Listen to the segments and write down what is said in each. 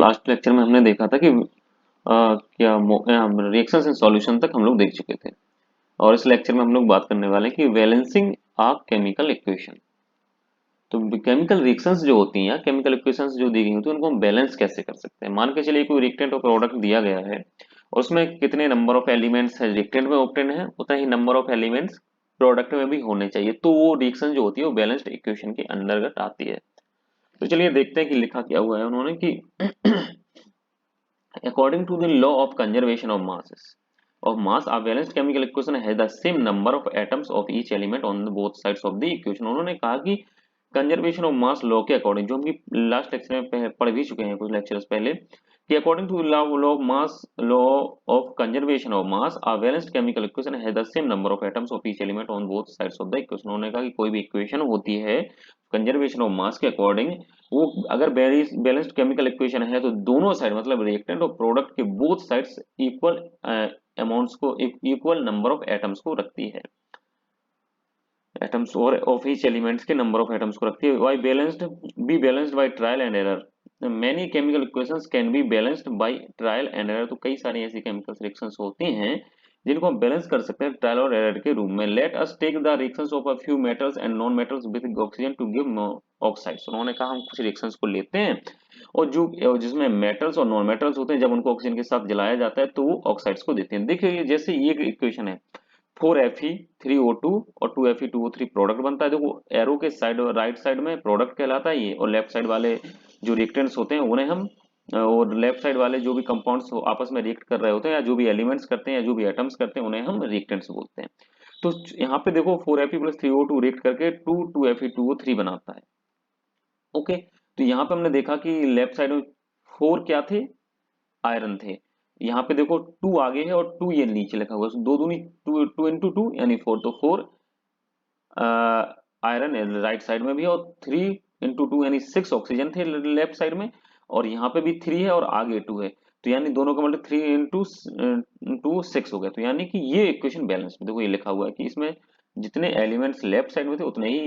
Last lecture में हमने देखा था कि क्या रिएक्शंस एंड सॉल्यूशन तक हम लोग देख चुके थे। और इस लेक्चर में हम लोग बात करने वाले हैं कि बैलेंसिंग अ केमिकल इक्वेशन। तो केमिकल रिएक्शंस जो होती हैं या केमिकल इक्वेशंस जो दी गई होती हैं उनको हम बैलेंस कैसे कर सकते हैं। मान के चलिए कोई रिएक्टेंट और प्रोडक्ट दिया गया है और उसमें कितने नंबर ऑफ एलिमेंट्स है रिएक्टेंट में ऑब्टेन है, उतना ही नंबर ऑफ एलिमेंट्स प्रोडक्ट में भी होने चाहिए, तो वो रिएक्शन जो होती है वो बैलेंस्ड इक्वेशन के अंतर्गत आती है। तो चलिए देखते हैं कि लिखा क्या हुआ है उन्होंने कि according to the law of conservation of mass, a balanced chemical equation has the same number of atoms of each element on the both sides of the equation। उन्होंने कहा कि कंजर्वेशन ऑफ मास लॉ के according, जो हम last lecture में पढ़ भी चुके हैं कुछ लेक्चर्स पहले, कि according to law of mass, law of conservation of mass, a balanced chemical equation has the same number of atoms of each element on both sides of the equation. उन्होंने कहा कि कोई भी इक्वेशन होती है conservation of मास के according, वो अगर बैलेंस्ड केमिकल इक्वेशन है तो दोनों साइड मतलब रिएक्टेंट और प्रोडक्ट के बोथ साइड्स इक्वल अमाउंट्स को, इक्वल नंबर ऑफ एटम्स को रखती है, एटम्स और ऑफ ईच एलिमेंट्स के नंबर ऑफ एटम्स को रखती है। Why balanced, be balanced by trial and error. Many chemical equations can be balanced by trial and error. तो कई सारी ऐसी केमिकल रिएक्शंस होती हैं जिनको हम बैलेंस कर सकते हैं ट्रायल और एरर के रूप में। Let us take the reactions of a few metals and non metals with oxygen to give oxides. उन्होंने कहा हम कुछ रिएक्शंस को लेते हैं और जो जिसमें मेटल्स और नॉन मेटल्स होते हैं, जब उनको ऑक्सीजन के साथ जलाया जाता है तो वो ऑक्साइड्स को देते हैं। देखिए जैसे ये इक्वेशन है 4Fe3O2 और 2Fe2O3 प्रोडक्ट बनता है। देखो एरो के साइड और राइट साइड में प्रोडक्ट कहलाता है ये, और लेफ्ट साइड वाले जो रिएक्टेंट्स होते हैं उन्हें हम, और लेफ्ट साइड वाले जो भी कंपाउंड्स आपस में रिएक्ट कर रहे होते हैं या जो भी एलिमेंट्स करते हैं या जो भी एटम्स करते हैं उन्हें हम रिएक्टेंट्स बोलते हैं। तो यहाँ पे देखो 4Fe+3O2 रिएक्ट करके 2Fe2O3 बनाता है। ओके, तो यहाँ पे हमने देखा कि लेफ्ट साइड में 4 क्या थे, आयरन थे। यहाँ पे देखो 2 आगे है और 2 ये नीचे लिखा हुआ है, दो दूनी 2 इंटू 2 यानी 4, तो 4 आयरन राइट साइड में भी है और 3 इंटू 2 यानी 6 ऑक्सीजन थे लेफ्ट साइड में, और यहाँ पे भी 3 है और आगे 2 है, तो यानी दोनों का मतलब 3 इंटू 6 हो गया। तो यानी कि ये इक्वेशन बैलेंस में, देखो ये लिखा हुआ है कि इसमें जितने एलिमेंट्स लेफ्ट साइड में थे उतने ही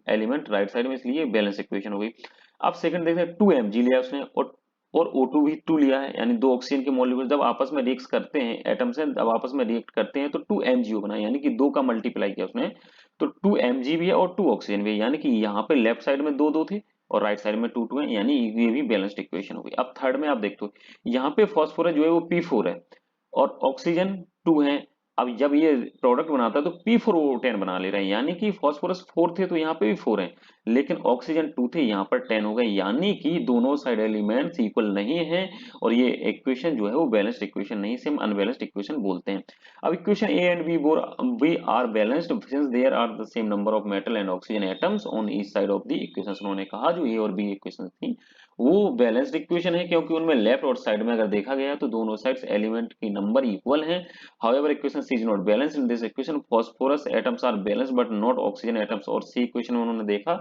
एलिमेंट राइट साइड में, इसलिए बैलेंस इक्वेशन हो गई। अब सेकंड देखते हैं 2 mg लिया उसने और O2 भी 2 लिया है, यानी दो ऑक्सीजन के मॉलिक्यूल जब आपस में रिएक्ट करते हैं, एटम से जब आपस में रिएक्ट करते हैं तो 2 MgO बना, यानी कि 2 का मल्टीप्लाई किया उसने, तो 2 Mg भी है और 2 ऑक्सीजन भी है, यानी कि यहाँ पे लेफ्ट साइड में 2 2 थे और राइट साइड में 2 2 है, यानी ये भी बैलेंस्ड इक्वेशन हो गई। अब थर्ड में आप देखते हो यहाँ पे फॉस्फोरस जो है वो P4 है और ऑक्सीजन 2 है। अब जब ये प्रोडक्ट बनाता है तो P4O10 बना ले रहे हैं, यानी कि फॉस्फोरस 4 थे तो यहाँ पे भी 4 है, लेकिन ऑक्सीजन 2 थे यहाँ पर 10 हो गए, यानी कि दोनों साइड एलिमेंट्स इक्वल नहीं है और ये इक्वेशन जो है वो बैलेंस्ड इक्वेशन नहीं, सिर्फ अनबैलेंस्ड इक्वेशन बोलते हैं। अब equation A and B are balanced since there are the same number of metal and oxygen atoms on each side of the equation. उन्होंने कहा जो ए और बी इक्वेशन थी वो बैलेंस्ड इक्वेशन है क्योंकि उनमें लेफ्ट और साइड में अगर देखा गया तो दोनों साइड्स एलिमेंट की नंबर इक्वल है। However, equation C is not balanced. In this equation, phosphorus atoms are balanced but not oxygen atoms। और C इक्वेशन में उन्होंने देखा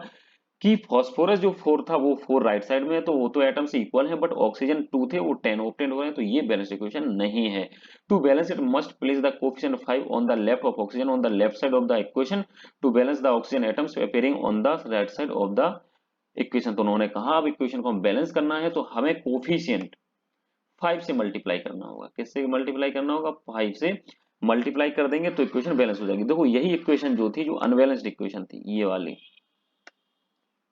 कि फॉस्फोरस जो 4 था वो 4 राइट साइड में है तो वो तो एटम से इक्वल है, बट ऑक्सीजन 2 थे वो 10 ऑब्टेन हो रहे हैं, तो ये बैलेंस इक्वेशन नहीं है। To balance it must place the coefficient 5 on the left of oxygen on the left side of the equation to balance the oxygen atoms appearing on the right side of the equation. तो उन्होंने कहा अब equation को हम balance करना है तो हमें कोफिशिएंट 5 से मल्टीप्लाई करना होगा। किससे मल्टीप्लाई करना होगा? 5 से मल्टीप्लाई कर देंगे तो इक्वेशन बैलेंस हो जाएगी। देखो यही इक्वेशन जो थी, जो अनबैलेंस्ड इक्वेशन थी, ये वाली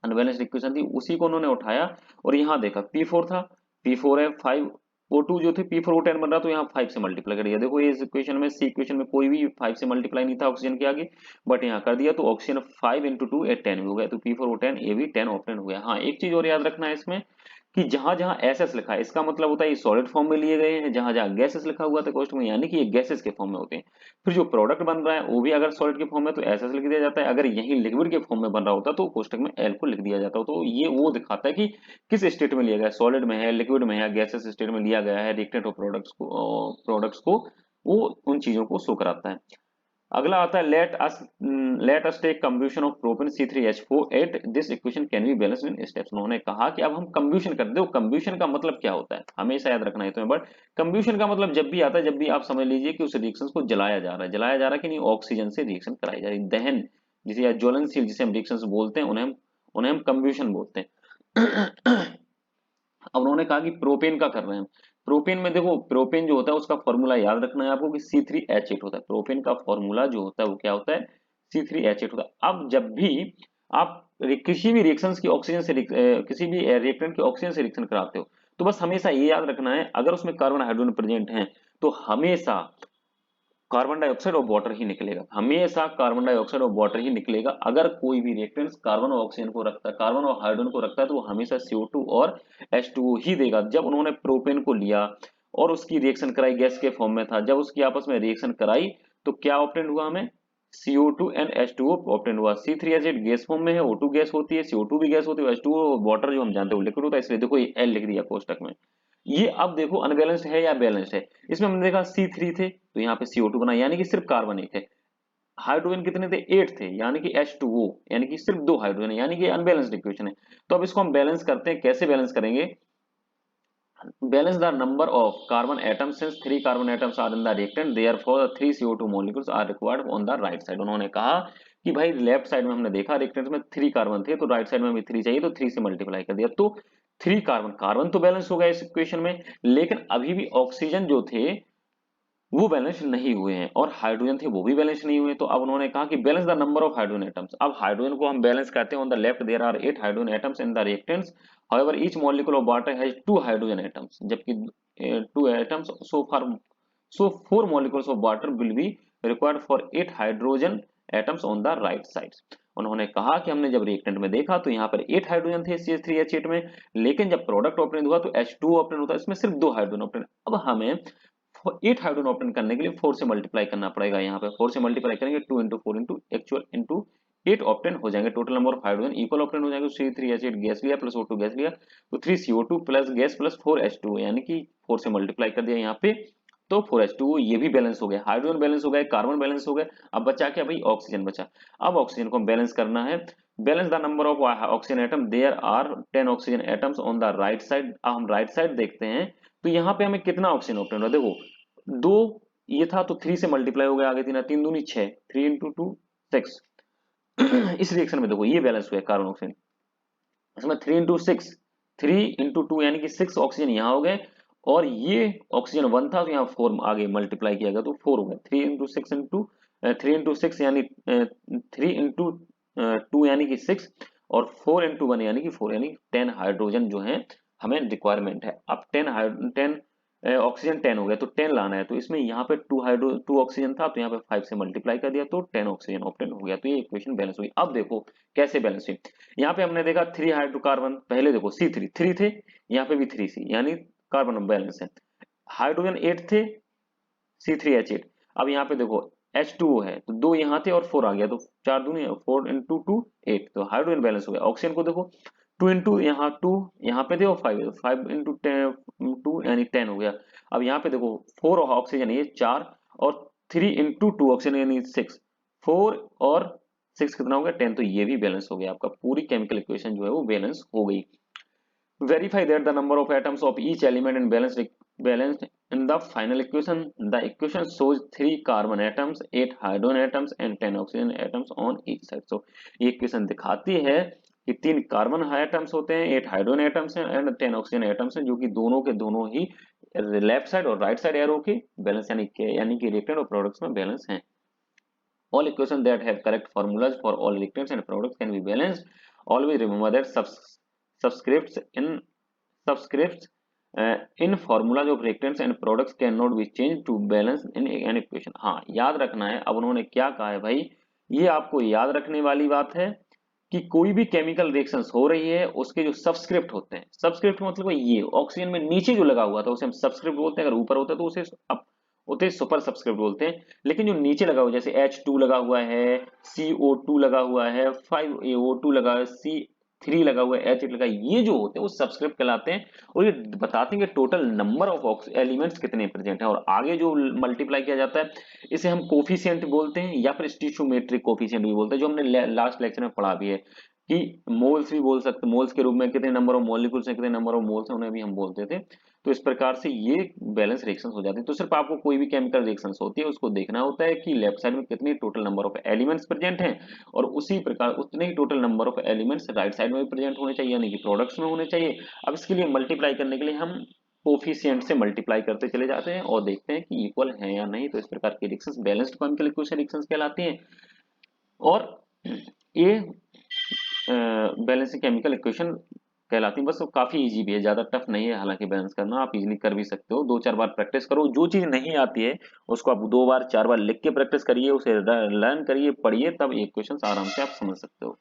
अनबैलेंस्ड इक्वेशन थी, उसी को उन्होंने उठाया और यहाँ देखा P4 था, P4 है, 5 O2 जो थे P4O10 बन रहा तो यहाँ 5 से मल्टीप्लाई कर दिया। देखो ये इस इक्वेशन में, सी इक्वेशन में कोई भी 5 से मल्टीप्लाई नहीं था ऑक्सीजन के आगे, बट यहाँ कर दिया तो ऑक्सीजन 5 इंटू 2 10 हो गया, तो P4O10 ये भी 10 ऑप्टेन हो गया। हाँ एक चीज और याद रखना है इसमें कि जहां जहां एसएस लिखा है इसका मतलब होता है ये सॉलिड फॉर्म में लिए गए हैं, जहां जहां गैसेस लिखा हुआ था कोष्टक में यानी कि ये गैसेस के फॉर्म में होते हैं। फिर जो प्रोडक्ट बन रहा है वो भी अगर सॉलिड के फॉर्म में तो एसएस लिख दिया जाता है, अगर यही लिक्विड के फॉर्म में बन रहा होता तो कोष्टक में एल को लिख दिया जाता है। तो ये वो दिखाता है कि किस स्टेट में लिया गया है, सॉलिड में है, लिक्विड में है, गैसेस स्टेट में लिया गया है रिएक्टेंट और प्रोडक्ट्स को वो उन चीजों को शो कराता है। अगला आता है let us take combustion of propane C3H4 at this equation can be balanced in steps. उन्होंने कहा कि अब हम कंब्यूशन कर दो। कंब्यूशन का मतलब क्या होता है हमेशा याद रखना है तुम्हें, बट कंब्यूशन का मतलब जब भी आता है, जब भी आप समझ लीजिए कि उस रिएक्शन को जलाया जा रहा है, जलाया जा रहा है कि नहीं, ऑक्सीजन से रिएक्शन कराई जा रही है, दहन जिसे या ज्वलनशील जिसे हम रिएक्शन बोलते हैं उन्हें हम कंब्यूशन बोलते हैं। अब उन्होंने कहा कि प्रोपेन का कर रहे हैं। प्रोपेन में देखो, प्रोपेन जो होता है उसका फॉर्मूला याद रखना है आपको कि C3H8 होता है। प्रोपेन का फॉर्मूला जो होता है वो क्या होता है, C3H8 होता है। अब जब भी आप किसी भी रिएक्शन की ऑक्सीजन से किसी भी रिएक्टेंट की ऑक्सीजन से रिएक्शन कराते हो, तो बस हमेशा ये याद रखना है, अगर उसमें कार्बन हाइड्रोजन प्रेजेंट है तो हमेशा कार्बन डाइऑक्साइड और वाटर ही निकलेगा, हमेशा कार्बन डाइऑक्साइड और वाटर ही निकलेगा। अगर कोई भी रिएक्टेंट कार्बन और ऑक्सीजन को रखता है, कार्बन और हाइड्रोजन को रखता है, तो वो हमेशा CO2 और H2O ही देगा। जब उन्होंने प्रोपेन को लिया और उसकी रिएक्शन कराई, गैस के फॉर्म में था, जब उसकी आपस में रिएक्शन कराई तो क्या ऑब्टेन हुआ हमें, CO2 एंड H2O ऑब्टेन हुआ। C3H8 गैस फॉर्म में है, O2 गैस होती है, CO2 भी गैस होती है, H2O वाटर जो हम जानते हैं वो लिक्विड होता है, इसलिए देखो ये L लिख दिया कोष्टक में। ये अब देखो अनबैलेंस्ड है या बैलेंस्ड है, इसमें हमने देखा C3 थे तो यहाँ पे CO2 बना, यानी कि सिर्फ कार्बन एक है। हाइड्रोजन कितने थे, 8 थे, यानी कि H2O, यानी कि सिर्फ 2 हाइड्रोजन है, यानी कि अनबैलेंस्ड इक्वेशन है। तो अब इसको हम बैलेंस करते हैं, कैसे बैलेंस करेंगे, balance the number of carbon atoms since 3 carbon atoms are in the reactant, therefore the 3 CO2 molecules are required on the right side। उन्होंने कहा कि भाई लेफ्ट साइड में हमने देखा रिएक्टेंट में 3 कार्बन थे, तो राइट साइड में भी 3 चाहिए, तो 3 से मल्टीप्लाई कर दिया, तो 3 कार्बन, कार्बन तो बैलेंस हो गया इस इक्वेशन में, लेकिन अभी भी ऑक्सीजन जो थे वो बैलेंस नहीं हुए हैं, और हाइड्रोजन थे वो भी बैलेंस नहीं हुए। तो अब उन्होंने कहा कि balance the number of hydrogen atoms. अब हाइड्रोजन को हम बैलेंस करते हैं, on the left there are 8 hydrogen atoms in the reactants, however each molecule of water has 2 hydrogen atoms, जबकि 2 atoms, so 4 molecules of water will be required for 8 hydrogen atoms on the right side. उन्होंने कहा कि हमने जब reactant में देखा तो यहाँ पर 8 हाइड्रोजन थे CH3H8 में, लेकिन जब प्रोडक्ट ऑप्टेन हुआ तो H2O ऑप्टेन होता है, इसमें सिर्फ 2 हाइड्रोजन ऑप्टेन। अब हमें 8 हाइड्रोजन ऑप्टेन करने के लिए 4 से मल्टीप्लाई करना पड़ेगा, यहाँ पे 4 से मल्टीप्लाई करेंगे, 2 into 4 into actual into 8 obtain हो जाएंगे, total number of hydrogen equal obtain हो जाएंगे। C3H8 गैस लिया प्लस O2 गैस लिया, तो 3CO2 plus gas plus 4H2O, यानी कि 4 से मल्टीप्लाई कर दिया यहाँ पे, तो 4H2O ये भी बैलेंस हो गया, हाइड्रोजन बैलेंस हो गया, कार्बन बैलेंस हो गया। अब बचा क्या भाई, ऑक्सीजन बचा। अब ऑक्सीजन को बैलेंस करना है, balance the number of oxygen atom, there are 10 oxygen atoms on the right side. अब हम राइट साइड देखते हैं तो यहाँ पे हमें कितना ऑक्सीजन ऑप्टेन हुआ, देखो 2 ये था तो 3 से मल्टीप्लाई हो गया, आगे 3 3 दूनी 6, 3 इंटू 2 6। इस रिएक्शन में देखो ये बैलेंस हुआ है कार्बन ऑक्सीजन, इसमें 3 इंटू 6, 3 इंटू 2 यानी कि 6 ऑक्सीजन यहाँ हो गए, और ये ऑक्सीजन 1 था तो यहाँ 4 आगे मल्टीप्लाई किया गया तो 4 हो गया। 3 इंटू 6 इंटू 3 इंटू 6 यानी 3 इंटू 2 यानी कि 6, और 4 इंटू 1 यानी कि 4, यानी 10 हाइड्रोजन जो है हमें रिक्वायरमेंट है। अब 10 ऑक्सीजन 10 हो गया तो 10 लाना है, तो इसमें यहाँ पे 2 ऑक्सीजन था तो यहाँ पे 5 से मल्टीप्लाई कर दिया तो 10 ऑक्सीजन ऑप्टेन हो गया, तो ये इक्वेशन बैलेंस हुई। अब देखो कैसे बैलेंस हुई, यहाँ पे हमने देखा 3 हाइड्रोकार्बन, पहले देखो C3 3 थे, यहाँ पे भी 3C, यानी कार्बन बैलेंस है। हाइड्रोजन 8 थे C3H8, अब यहाँ पे देखो H2O है तो 2 यहाँ थे और 4 आ गया, तो 4 दूनी 4 इंटू 2 8, तो हाइड्रोजन बैलेंस हो गया। ऑक्सीजन को देखो 2 इंटू यहाँ 2 यहाँ पे थे और 5 इंटू 2 यानी 10 हो गया। अब यहाँ पे देखो 4 ऑक्सीजन ये 4, और 3 इंटू 2 ऑक्सीजन यानी 6, 4 और 6 कितना हो गया 10, तो ये भी बैलेंस हो गया, आपका पूरी केमिकल इक्वेशन जो है वो बैलेंस हो गई। Verify that the number of atoms of each element in balanced in the final equation. The equation shows 3 carbon atoms, 8 hydrogen atoms and 10 oxygen atoms on each side. So ये equation दिखाती है कि 3 carbon atoms होते हैं, 8 hydrogen atoms हैं and 10 oxygen atoms हैं, जो कि दोनों के दोनों ही लेफ्ट साइड और राइट साइड एरो के बैलेंस यानी कि रिएक्टेंट और प्रोडक्ट्स में बैलेंस हैं। All equations that have correct formulas for all reactants and products can be balanced. Always remember that subscripts in formulas of reactants and products cannot be changed to balance in an equation। हाँ याद रखना है। अब उन्होंने क्या कहा है भाई, ये आपको याद रखने वाली बात है कि कोई भी केमिकल रिएक्शंस हो रही है उसके जो सबस्क्रिप्ट होते हैं, सबस्क्रिप्ट मतलब ये ऑक्सीजन में नीचे जो लगा हुआ था उसे हम सबस्क्रिप्ट बोलते हैं, अगर ऊपर होता है तो उसे सुपर सबस्क्रिप्ट बोलते हैं, लेकिन जो नीचे लगा हुआ जैसे H2 लगा हुआ है, CO2 लगा हुआ है, 5O2 लगा है, C3 लगा हुआ है, H8 लगा है, ये जो होते हैं वो सबस्क्रिप्ट कहलाते हैं, और ये बताते हैं कि टोटल नंबर ऑफ एलिमेंट्स कितने प्रेजेंट है। और आगे जो मल्टीप्लाई किया जाता है इसे हम कोफिशिएंट बोलते हैं या फिर स्टिचोमेट्रिक कोफिशिएंट भी बोलते हैं, जो हमने लास्ट लेक्चर में पढ़ा भी है। कि मोल्स भी बोल सकते, मोल्स के रूप में कितने नंबर ऑफ मॉलिक्यूल्स हैं, कितने नंबर ऑफ मोल्स हैं, उन्हें भी हम बोलते थे। तो इस प्रकार से ये बैलेंस रिएक्शंस हो जाती है। तो सिर्फ आपको कोई भी केमिकल रिएक्शंस होती है उसको देखना होता है कि लेफ्ट साइड में कितने total number of elements present हैं, और उसी प्रकार उतने ही total number of elements right side में भी प्रेजेंट होने चाहिए, यानी कि प्रोडक्ट्स में होने चाहिए। अब इसके लिए मल्टीप्लाई करने के लिए हम कोफिशिएंट से मल्टीप्लाई करते चले जाते हैं और देखते हैं कि इक्वल है या नहीं। तो इस प्रकार की reactions balanced chemical equation reactions कहलाती हैं। और ये बैलेंसिंग केमिकल इक्वेशन कहलाती है। बस वो काफी इजी भी है, ज्यादा टफ नहीं है, हालांकि बैलेंस करना आप इजीली कर भी सकते हो। 2-4 बार प्रैक्टिस करो, जो चीज नहीं आती है उसको आप 2 बार 4 बार लिख के प्रैक्टिस करिए, उसे लर्न करिए, पढ़िए, तब ये क्वेश्चन आराम से आप समझ सकते हो।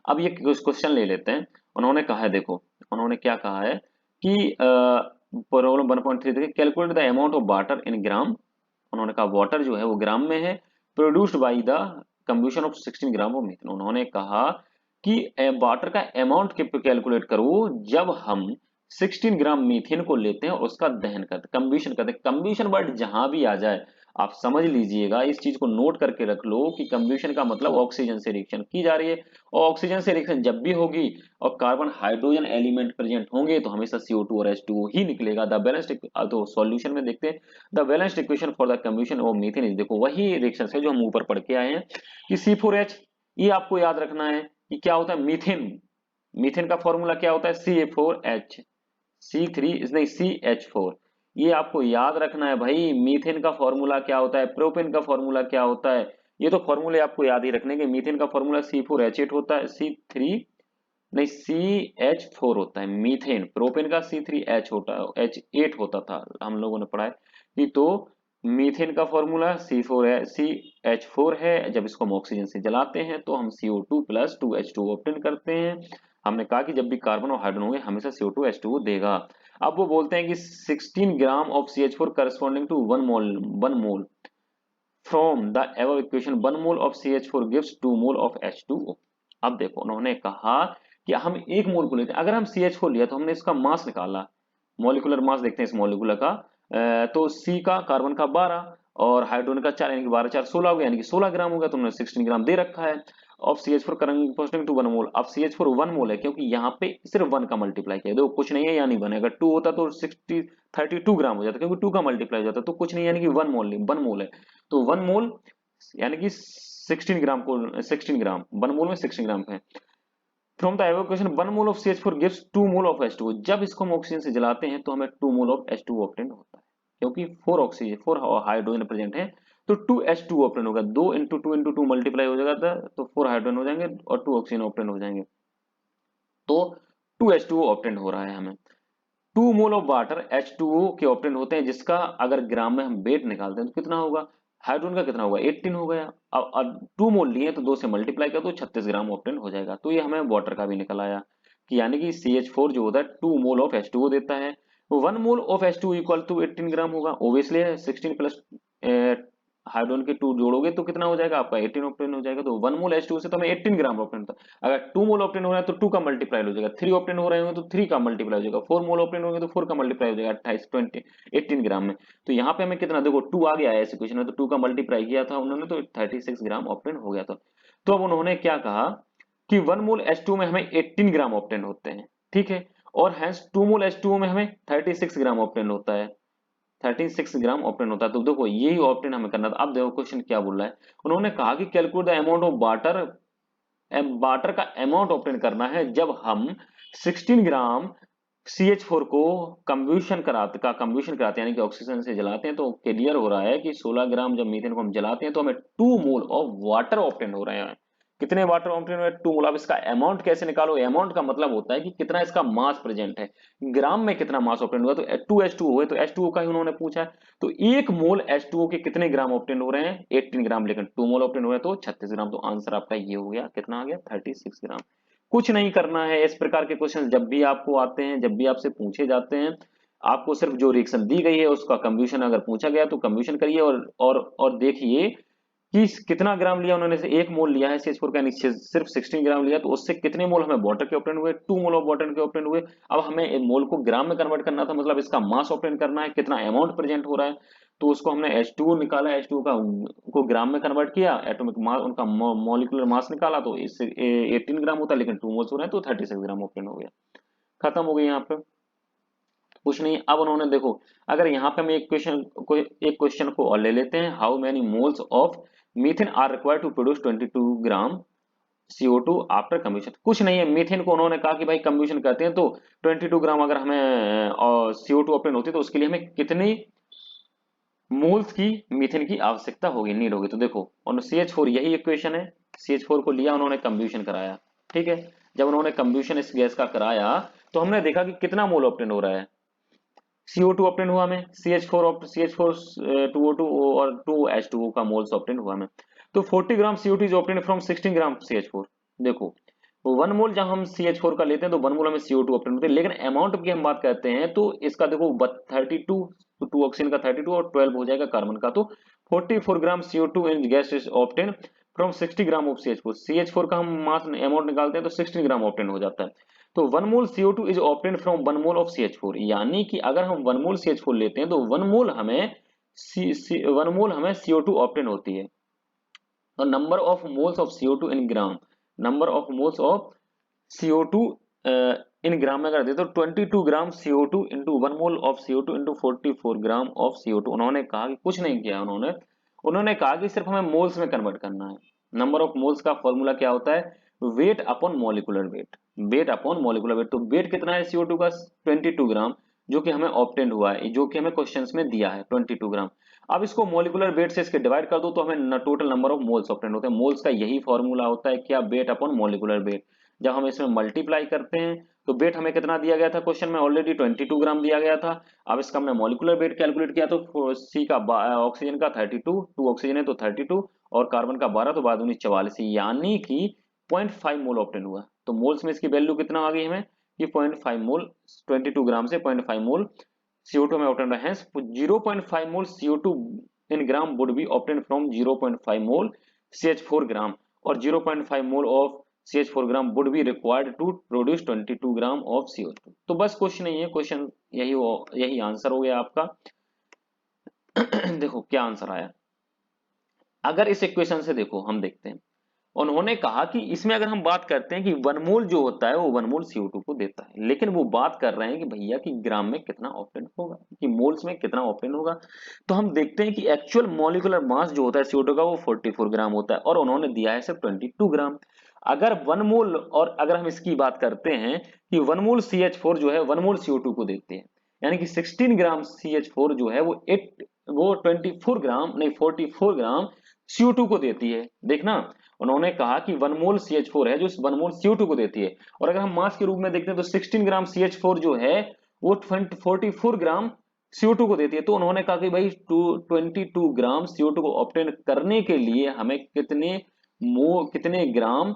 अब ये क्वेश्चन ले लेते हैं। उन्होंने कहा है, देखो उन्होंने क्या कहा है कि प्रॉब्लम 1.3 देखिए, calculate the amount of water in gram. उन्होंने कहा वाटर जो है वो ग्राम में है, produced by the combustion of 16 gram of methane. उन्होंने कहा कि वाटर का अमाउंट कैलकुलेट करो जब हम 16 ग्राम मीथेन को लेते हैं और उसका दहन करते, कंब्यूशन करते हैं। कंब्यूशन वर्ड जहां भी आ जाए आप समझ लीजिएगा, इस चीज को नोट करके रख लो कि कंब्यूशन का मतलब ऑक्सीजन से रिएक्शन की जा रही है, और ऑक्सीजन से रिएक्शन जब भी होगी और कार्बन हाइड्रोजन एलिमेंट प्रेजेंट होंगे तो हमेशा CO2 और H2O ही निकलेगा। द बैलेंस्ड, तो सॉल्यूशन में देखते हैं, the balanced equation for the combustion of methane is, देखो वही रिएक्शन है जो हम ऊपर पढ़ के आए हैं कि C4H, ये आपको याद रखना है कि क्या होता है मीथेन। मीथेन का फॉर्मूला क्या होता है, CA4H, C3 नहीं CH4, ये आपको याद रखना है भाई। मीथेन का फॉर्मूला क्या होता है, प्रोपेन का फॉर्मूला क्या होता है, ये तो फॉर्मूले आपको याद ही रखने के। मीथेन का फॉर्मूला C4H8 होता है, C3 नहीं CH4 होता है मीथेन। प्रोपेन का C3H होता है, H8 होता था, हम लोगों ने पढ़ा है कि तो मीथेन का फॉर्मूला CH4 है। जब इसको हम ऑक्सीजन से जलाते हैं तो हम CO2 प्लस 2H2 ऑब्टेन करते हैं। हमने कहा कि जब भी कार्बन और हाइड्रोजन होंगे हमेशा CO2 H2O देगा। अब वो बोलते हैं कि 16 gram of CH4 corresponding to 1 mole from the above equation 1 mole of CH4 gives 2 mole of H2O। अब देखो उन्होंने कहा कि हम 1 मोल को लेते हैं, अगर हम CH4 लिया तो हमने इसका मास निकाला, मॉलिक्यूलर मास देखते हैं इस मॉलिक्यूलर का, तो C का कार्बन का 12 और हाइड्रोजन का 4, यानी कि 12 4 16 हो गया, यानी कि 16 ग्राम हो गया। तुमने 16 ग्राम दे रखा है ऑफ CH4 करस्पॉन्डिंग टू 1 मोल। अब CH4 1 मोल है क्योंकि यहाँ पे सिर्फ 1 का मल्टीप्लाई किया, देखो कुछ नहीं है यानी 1 है, अगर 2 होता तो 32 ग्राम हो जाता, क्योंकि 2 का मल्टीप्लाई हो जाता, तो कुछ नहीं यानी कि 1 मोल, 1 मोल है। तो 1 मोल यानी कि 16 ग्राम को 16 ग्राम 1 मोल में 16 ग्राम है। From the above equation 1 mole of CH4 gives 2 mole of H2O। जब इसको हम ऑक्सीजन से जलाते हैं तो हमें 2 मोल ऑफ H2O ऑब्टेन होता है, क्योंकि 4 हाइड्रोजन प्रेजेंट है तो 2H2O ऑब्टेन होगा। 2 इंटू 2 इंटू 2 मल्टीप्लाई हो जाएगा तो 4 हाइड्रोजन हो जाएंगे और 2 ऑक्सीजन ऑब्टेन हो जाएंगे, तो 2H2O ऑब्टेन हो रहा है हमें। 2 मोल ऑफ वाटर H2O के ऑब्टेन होते हैं, जिसका अगर ग्राम में हम वेट निकालते हैं तो कितना होगा, हाइड्रोजन का कितना होगा 18 हो गया। अब 2 मोल लिए तो 2 से मल्टीप्लाई कर दो 36 ग्राम ऑब्टेन हो जाएगा। तो ये हमें वाटर का भी निकल आया कि यानी कि CH4 जो होता है 2 मोल ऑफ H2O देता है। 1 mole of H2O equal to 18 gram होगा, ओब्वियसली 16 प्लस हाइड्रोजन के 2 जोड़ोगे तो कितना हो जाएगा आपका 18 ऑक्टेन हो जाएगा। तो 1 मोल H2O से तो हमें 18 ग्राम ऑक्टेन था। अगर 2 मोल ऑक्टेन हो रहा है तो 2 का मल्टीप्लाई हो जाएगा, 3 ऑक्टेन हो रहे होंगे तो 3 का मल्टीप्लाई हो जाएगा, 4 मोल ऑक्टेन होंगे तो 4 का मल्टीप्लाई हो जाएगा 28 20 18 ग्राम में। तो यहाँ पे हमें कितना, देखो 2 आ गया है इस इक्वेशन में, तो 2 का मल्टीप्लाई किया था उन्होंने तो 36 ग्राम ऑक्टेन हो गया था। तो अब उन्होंने क्या कहा कि 1 मोल H2O में हमें 18 ग्राम ऑक्टेन होते हैं, ठीक है, और हैंस 2 मोल H2O में हमें 36 ग्राम ऑक्टेन होता है, 36 ग्राम ऑप्टेन होता है। तो देखो यही ऑप्टेन हमें करना था। अब देखो क्वेश्चन क्या बोल रहा है, उन्होंने कहा कि calculate the amount of water, water का अमाउंट ऑप्टेन करना है जब हम 16 ग्राम CH4 को कंब्यूशन कराते हैं, यानी कि ऑक्सीजन से जलाते हैं। तो क्लियर हो रहा है कि 16 ग्राम जब मीथेन को हम जलाते हैं तो हमें 2 मोल ऑफ वाटर ऑप्टेन हो रहे हैं। कितने वाटर ऑप्टेन हो रहे हैं, 2 मोल। अब इसका अमाउंट कैसे निकालो, अमाउंट का मतलब होता है कि कितना इसका मास प्रेजेंट है, ग्राम में कितना मास ऑप्टेन हुआ। तो 2H2O है तो H2O का ही उन्होंने पूछा है। तो 1 मोल H2O के कितने ग्राम ऑप्टेन हो रहे हैं, 18 ग्राम, लेकिन 2 मोल ऑप्टेन हो रहे हैं तो 36 ग्राम। तो आंसर आपका ये हो गया, कितना आ गया 36 ग्राम। कुछ नहीं करना है, इस प्रकार के क्वेश्चन जब भी आपको आते हैं, जब भी आपसे पूछे जाते हैं, आपको सिर्फ जो रिएक्शन दी गई है उसका कंब्यूशन अगर पूछा गया तो कंब्यूशन करिए और देखिए कि कितना ग्राम लिया उन्होंने, से 1 मोल लिया है CH4 का, यानी सिर्फ 16 ग्राम लिया, तो उससे कितने मोल हमें वाटर के ऑप्टेन हुए, 2 मोल ऑफ वाटर के ऑप्टेन हुए। अब हमें मोल को ग्राम में कन्वर्ट करना था, मतलब इसका मास ऑप्टेन करना है, कितना अमाउंट प्रेजेंट हो रहा है, तो उसको हमने H2O निकाला, H2O का को ग्राम में कन्वर्ट किया, एटॉमिक मास उनका मॉलिक्यूलर मास निकाला, तो इससे 18 ग्राम होता है, लेकिन 2 मोल्स हो रहे हैं तो 36 ग्राम ऑप्टेन हो गया। खत्म हो गई यहाँ पे, कुछ नहीं। अब उन्होंने देखो, अगर यहाँ पे हम एक क्वेश्चन को और ले लेते हैं, how many moles of methane are required to produce 22 gram CO2 after combustion. कुछ नहीं है, मीथेन को उन्होंने कहा कि भाई कम्बशन करते हैं तो 22 ग्राम अगर हमें CO2 ऑप्टेन होती है तो उसके लिए हमें कितनी मोल्स की मीथेन की आवश्यकता होगी, नीड होगी। तो देखो, और CH4 यही इक्वेशन है, CH4 को लिया उन्होंने, कम्बशन कराया, ठीक है। जब उन्होंने कम्बशन इस गैस का कराया तो हमने देखा कि कितना मोल ऑप्टेन हो रहा है, CO2 ऑप्टेन हुआ हमें, CH4 2O2 और 2H2O का मोल्स ऑप्टेन हुआ हमें। तो 40 gram CO2 is obtain from 16 gram CH4। देखो, 1 मोल जब हम CH4 का लेते हैं तो 1 मोल हमें CO2 ऑप्टेन होते हैं, लेकिन अमाउंट की हम बात करते हैं तो इसका देखो 32, तो 2 ऑक्सीजन का 32 और 12 हो जाएगा कार्बन का, तो 44 gram CO2 in gas is obtain from 60 gram of CH4। CH4 का हम मास अमाउंट निकालते हैं तो 16 ग्राम ऑप्टेन हो जाता है। तो 1 mole CO2 is obtain from 1 mole of CH4, यानी कि अगर हम 1 मोल CH4 लेते हैं तो 1 मोल हमें 1 मोल हमें CO2 ऑप्टेन होती है। और number of moles of CO2 in gram, number of moles of CO2 इन ग्राम में कर दे तो 22 gram CO2 into 1 mole of CO2 into 44 gram of CO2। उन्होंने कहा कि कुछ नहीं किया, उन्होंने उन्होंने कहा कि सिर्फ हमें मोल्स में कन्वर्ट करना है। नंबर ऑफ मोल्स का फॉर्मूला क्या होता है, weight upon molecular weight, weight upon molecular weight. तो वेट कितना है CO2 का, 22 ग्राम, जो कि हमें ऑब्टेंड हुआ है, जो कि हमें क्वेश्चंस में दिया है 22 ग्राम। अब इसको मॉलिक्यूलर वेट से इसके डिवाइड कर दो तो हमें total number of moles obtained होते हैं। मोल्स का यही फॉर्मूला होता है, क्या, वेट अपॉन मॉलिक्यूलर वेट। जब हम इसमें मल्टीप्लाई करते हैं तो वेट हमें कितना दिया गया था क्वेश्चन में, ऑलरेडी 22 ग्राम दिया गया था। अब इसका हमने मॉलिक्यूलर वेट कैलकुलेट किया तो सी का ऑक्सीजन का 32, 2 ऑक्सीजन है तो 32, और कार्बन का 12, तो 12 × 44, यानी कि 0.5 मोल ऑप्टेन हुआ। तो मोल्स में इसकी वैल्यू कितना आ गई हमें, कि 0.5 मोल, 22 ग्राम से 0.5 मोल CO2 में ऑप्टेन है। 0.5 मोल CO2 in gram would be obtained from 0.5 mole CH4 ग्राम, और 0.5 मोल of CH4 gram would be required to produce 22 gram of CO2। तो बस क्वेश्चन नहीं है, क्वेश्चन यही आंसर हो गया आपका। देखो क्या आंसर आया, अगर इस इक्वेशन से देखो हम देखते हैं, उन्होंने कहा कि इसमें अगर हम बात करते हैं कि 1 मोल जो होता है वो 1 मोल CO2 को देता है, लेकिन वो बात कर रहे हैं कि भैया कि ग्राम में कितना ऑप्टेन होगा, कि मोल्स में कितना ऑप्टेन होगा। तो हम देखते हैं कि एक्चुअल मॉलिक्यूलर मास जो होता है CO2 का वो 44 ग्राम होता है, और उन्होंने दिया है सिर्फ 22 ग्राम। अगर 1 मोल, और अगर हम इसकी बात करते हैं कि 1 मोल CH4 जो है 1 मोल CO2 को देते हैं, यानी कि 16 ग्राम CH4 जो है वो 24 ग्राम नहीं 44 ग्राम CO2 को देती है। देखना, उन्होंने कहा कि 1 मोल CH4 है जो 1 मोल CO2 को देती है, और अगर हम मास के रूप में देखते हैं तो 16 ग्राम CH4 जो है वो 44 ग्राम CO2 को देती है। तो उन्होंने कहा कि भाई 22 ग्राम CO2 को ऑब्टेन करने के लिए हमें कितने ग्राम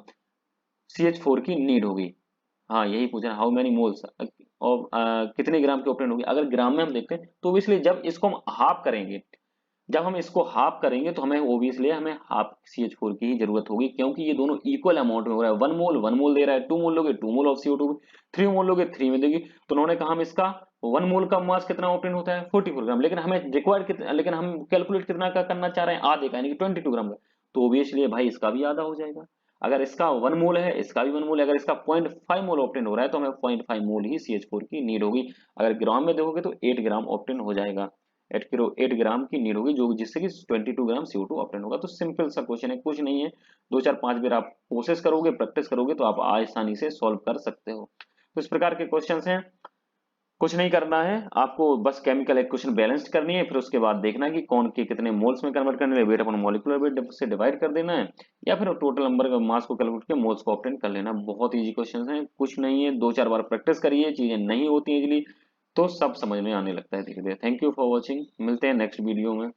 CH4 की नीड होगी। हाँ, यही पूछा, हाउ मेनी मोल्स, और कितने ग्राम की ऑब्टेन होगी। अगर ग्राम में हम देखते हैं तो इसलिए जब इसको हम हाफ करेंगे, जब हम इसको हाफ करेंगे तो हमें ओब्वियसली हमें हाफ CH4 की ही जरूरत होगी, क्योंकि ये दोनों इक्वल अमाउंट में हो रहा है। 1 मोल दे रहा है, 2 मोल लोगे 2 मोल ऑफ CO2, 3 मोल लोगे 3 में देगी। तो उन्होंने कहा हम इसका 1 मोल का मास कितना ऑब्टेन होता है 44 ग्राम, लेकिन हमें रिक्वायर्ड कितना, लेकिन हम कैलकुलेट कितना का करना चाह रहे हैं, आधे का, यानी कि 22 ग्राम का। तो ओब्वियसली भाई इसका भी आधा हो जाएगा। अगर इसका 1 मोल है इसका भी 1 मोल है, अगर इसका 0.5 मोल ऑब्टेन हो रहा है तो हमें 0.5 मोल ही CH4 की नीड होगी। अगर ग्राम में देखोगे तो 8 ग्राम ऑब्टेन हो जाएगा, 8 ग्राम की नीड होगी, जो जिससे कि 22 ग्राम CO2 ऑब्टेन होगा। तो सिंपल सा क्वेश्चन है, कुछ नहीं है, 2 4 5 बार आप कोशिश करोगे, प्रैक्टिस करोगे तो आप आसानी से सॉल्व कर सकते हो। तो इस प्रकार के क्वेश्चंस हैं, कुछ नहीं करना है आपको, बस केमिकल इक्वेशन बैलेंस करनी है, फिर उसके बाद देखना है कि कौन के कितने मोल्स में कन्वर्ट करने है, वेट अपॉन मॉलिक्यूलर वेट से डिवाइड कर देना है, या फिर टोटल नंबर का मास को कैलकुलेट करके मोल्स को ऑब्टेन कर लेना। बहुत इजी क्वेश्चंस हैं, कुछ नहीं है, 2 4 बार प्रैक्टिस करिए, चीजें नहीं होती हैं इजीली तो सब समझ में आने लगता है धीरे धीरे। थैंक यू फॉर वॉचिंग, मिलते हैं नेक्स्ट वीडियो में।